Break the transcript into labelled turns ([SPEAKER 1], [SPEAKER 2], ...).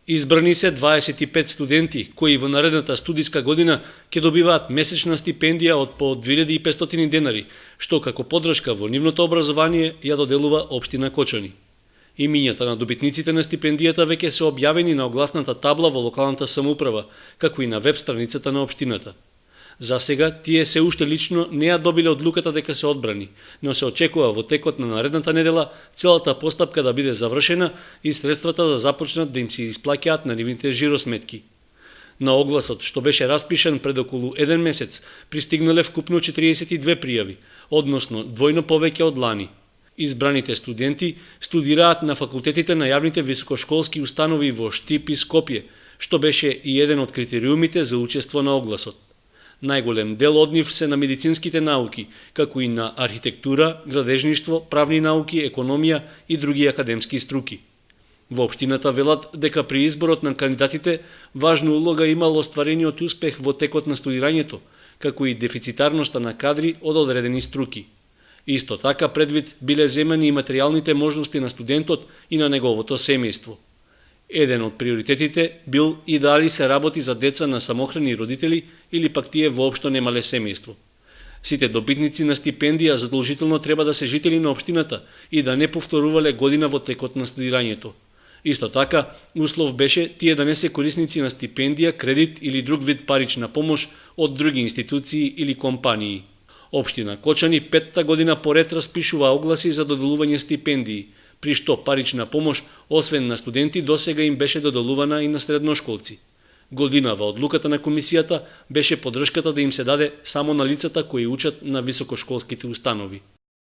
[SPEAKER 1] Избрани се 25 студенти кои во наредната студиска година ќе добиваат месечна стипендија од по 2500 денари, што како поддршка во нивното образование ја доделува општина Кочани. Имињата на добитниците на стипендијата веќе се објавени на огласната табла во локалната самоуправа, како и на веб страницата на општината. За сега тие се уште лично не ја добиле одлуката дека се одбрани, но се очекува во текот на наредната недела целата постапка да биде завршена и средствата да започнат да им се исплаќаат на нивните жиросметки. На огласот, што беше распишан пред околу 1 месец, пристигнале вкупно 42 пријави, односно двојно повеќе од лани. Избраните студенти студираат на факултетите на јавните високошколски установи во Штип и Скопје, што беше и еден од критериумите за учество на огласот. Најголем дел од нив се на медицинските науки, како и на архитектура, градежништво, правни науки, економија и други академски струки. Во општината велат дека при изборот на кандидатите важна улога имал остварениот успех во текот на студирањето, како и дефицитарноста на кадри од одредени струки. Исто така предвид биле земени и материјалните можности на студентот и на неговото семејство. Еден од приоритетите бил и дали се работи за деца на самохрани родители или пак тие воопшто немале семејство. Сите добитници на стипендија задолжително треба да се жители на општината и да не повторувале година во текот на студирањето. Исто така, услов беше тие да не се корисници на стипендија, кредит или друг вид парична помош од други институции или компании. Општина Кочани 5-та година поред распишува огласи за доделување стипендии, при што парична помош, освен на студенти, досега им беше доделувана и на средношколци. Годинава одлуката на комисијата беше поддршката да им се даде само на лицата кои учат на високошколските установи.